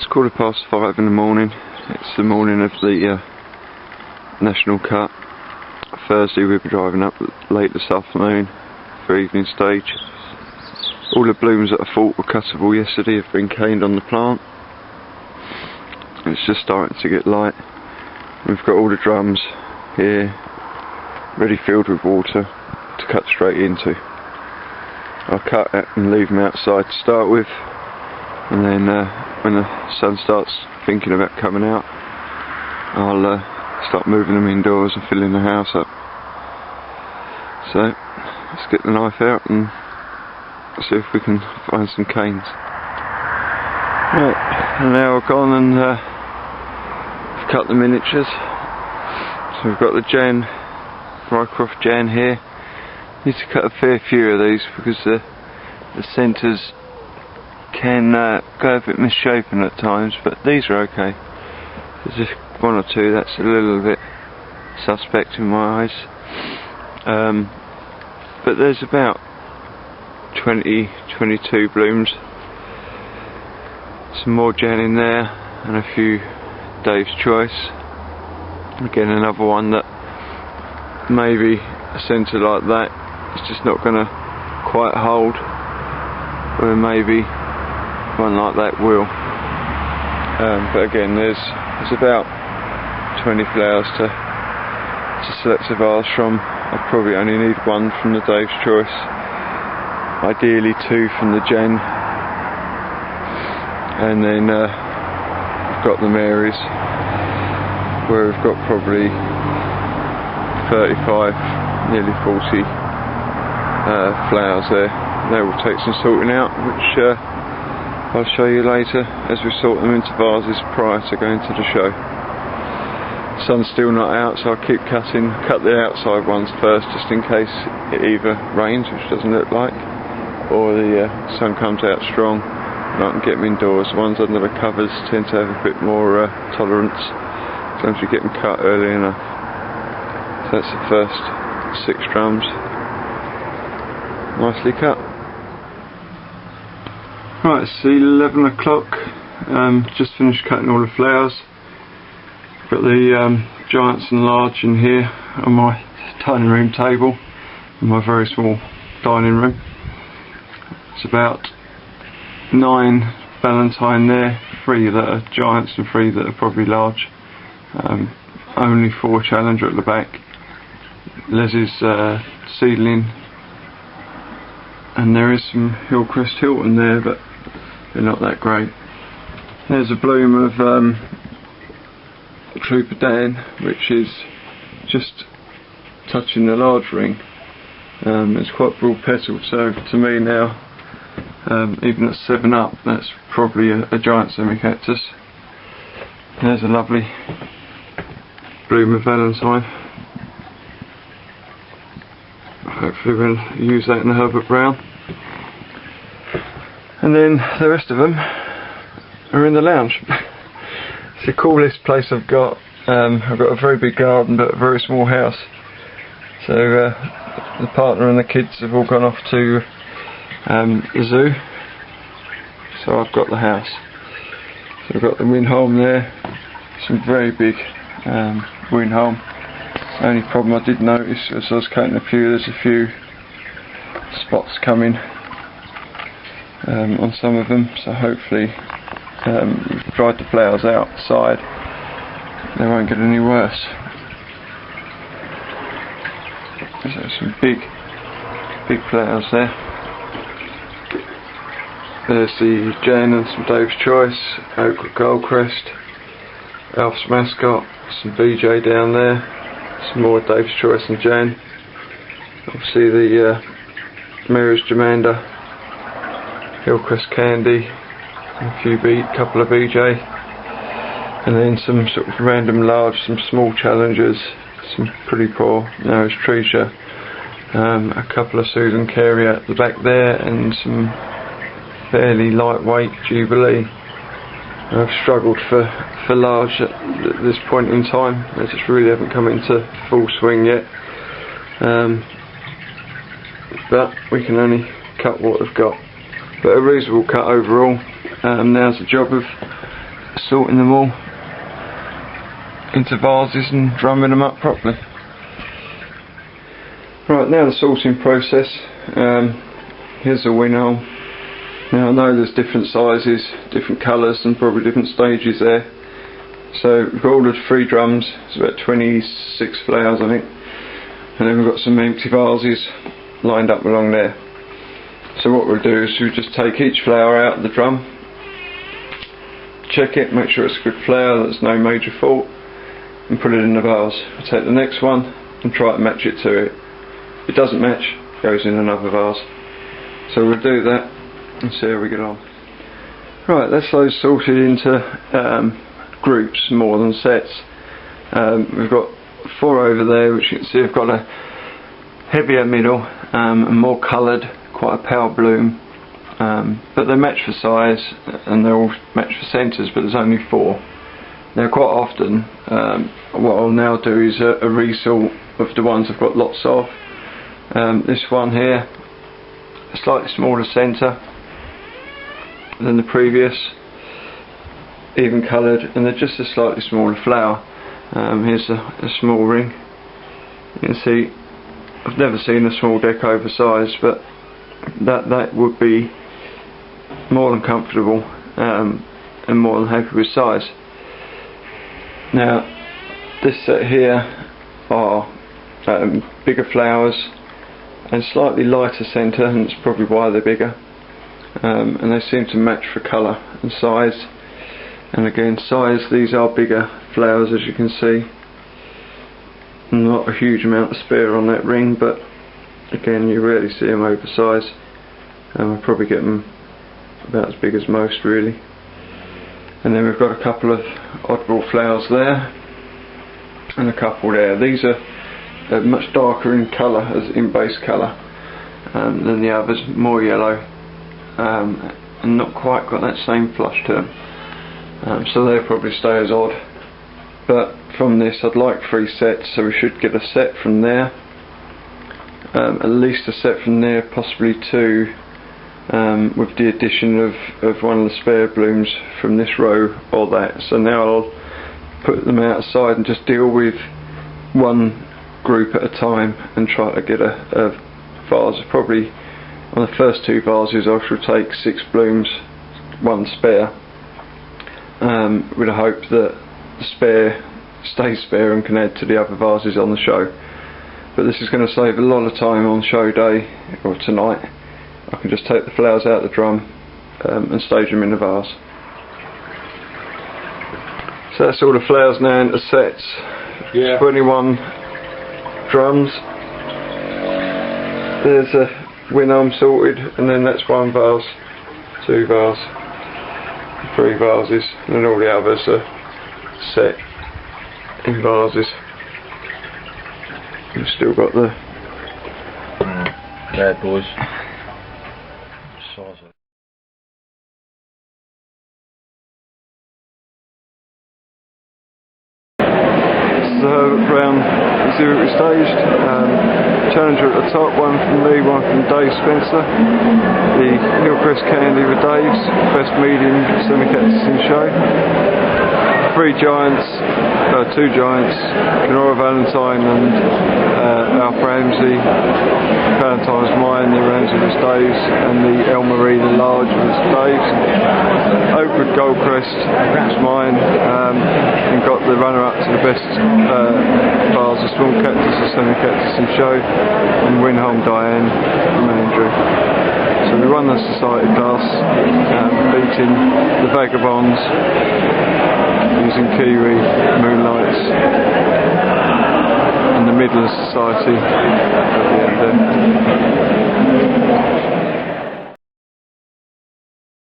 It's 5:15 in the morning. It's the morning of the National Cut. Thursday we'll be driving up late this afternoon for evening stage. All the blooms that I thought were cuttable yesterday have been caned on the plant. It's just starting to get light. We've got all the drums here ready filled with water to cut straight into. I'll cut it and leave them outside to start with, and then when the sun starts thinking about coming out, I'll start moving them indoors and filling the house up. So let's get the knife out and see if we can find some canes. Right, an hour gone and I've cut the miniatures. So we've got the Jan, Rycroft Jan here. Need to cut a fair few of these because the centres can go a bit misshapen at times, but these are okay. There's just one or two that's a little bit suspect in my eyes, but there's about 22 blooms, some more Jan in there, and a few Dave's Choice. Again, another one that maybe a centre like that it's just not going to quite hold, or maybe one like that will. But again, there's about 20 flowers to select a vase from. I probably only need one from the Dave's Choice, ideally two from the Jen, and then I've got the Marys, where we've got probably 35, nearly 40 flowers there. They will take some sorting out, which I'll show you later as we sort them into vases prior to going to the show. The sun's still not out, so I'll cut the outside ones first, just in case it either rains, which doesn't look like, or the sun comes out strong and I can get them indoors. The ones under the covers tend to have a bit more tolerance as long as you get them cut early enough. So that's the first 6 drums, nicely cut. Right, it's 11 o'clock, just finished cutting all the flowers. Got the giants and large in here on my dining room table in my very small dining room. It's about 9 Valentine there, 3 that are giants and 3 that are probably large. Only 4 Challenger at the back. Les's seedling, and there is some Hillcrest Hilton there, but they're not that great. There's a bloom of Trooper Dan, which is just touching the large ring. It's quite broad petalled, so to me now, even at 7 up, that's probably a giant semicactus. There's a lovely bloom of Valentine. Hopefully we'll use that in the Herbert Brown. And then the rest of them are in the lounge. It's the coolest place I've got. I've got a very big garden but a very small house. So the partner and the kids have all gone off to the zoo. So I've got the house. So I've got the Winholm there. Some very big Winholm. The only problem I did notice as I was cutting a few, there's a few spots coming on some of them, so hopefully we've dried the flowers outside, they won't get any worse. There's some big flowers there. There's the Jan and some Dave's Choice, Oak Goldcrest, Alf's Mascot, some BJ down there. Some more Dave's Choice and Jan. Obviously the Mary's Jamander, Hillcrest Candy, a couple of BJ, and then some sort of random large, some small Challengers, some pretty poor Mary's Treasure, a couple of Susan Carey at the back there, and some fairly lightweight Jubilee. I've struggled for large at this point in time. They just really haven't come into full swing yet. But we can only cut what we've got. But a reasonable cut overall. Now's the job of sorting them all into vases and drumming them up properly. Right, now the sorting process. Here's the winnow. Now I know there's different sizes, different colours and probably different stages there. So we've ordered 3 drums, it's about 26 flowers I think, and then we've got some empty vases lined up along there. So what we'll do is we'll just take each flower out of the drum, check it, make sure it's a good flower, there's no major fault, and put it in the vase. We'll take the next one and try to match it to it. If it doesn't match, it goes in another vase. So we'll do that and see how we get on. Right, that's those sorted into groups more than sets. We've got 4 over there, which you can see have got a heavier middle and more coloured, quite a pale bloom, but they match for size and they're all match for centres, but there's only 4. Now quite often what I'll now do is a resort of the ones I've got lots of. This one here, a slightly smaller centre than the previous, even coloured, and they're just a slightly smaller flower. Here's a small ring. You can see I've never seen a small deck oversized, but that would be more than comfortable and more than happy with size. Now this set here are bigger flowers and slightly lighter centre, and it's probably why they're bigger, and they seem to match for colour and size. And again, size, these are bigger flowers as you can see. Not a huge amount of spare on that ring, but again you rarely see them oversized. I'll probably get them about as big as most really. And then we've got a couple of oddball flowers there and a couple there. These are much darker in colour, as in base colour, than the others, more yellow, and not quite got that same flush to them. So they'll probably stay as odd. But from this I'd like 3 sets, so we should get a set from there, at least a set from there, possibly 2, with the addition of one of the spare blooms from this row or that. So now I'll put them outside and just deal with one group at a time and try to get a vase. Probably on the first 2 vases I shall take 6 blooms, 1 spare, with a hope that the spare stays spare and can add to the other vases on the show. But this is going to save a lot of time on show day or tonight. I can just take the flowers out of the drum and stage them in the vase. So that's all the flowers now into sets. Yeah. 21 drums. There's a win arm sorted, and then that's 1 vase, 2 vase, 3 vases, and then all the others are set in vases. We've still got the bad boys. Size of round 0 staged. Challenger at the top, 1 from me, 1 from Dave Spencer. The Hillcrest Candy with Dave's best medium semi-cactus in show. 2 giants, Kenora Valentine and Alf Ramsey. Valentine's mine, the Ramsey was Dave's, and the El Marina large was Dave's. Oakwood Goldcrest was mine, and got the runner-up to the best bars of small cactus and semi-cactus in show, and Winholm Diane from Andrew. So we won the society class, beating the Vagabonds, using Kiwi, Moonlights, and the Midland Society at the end there.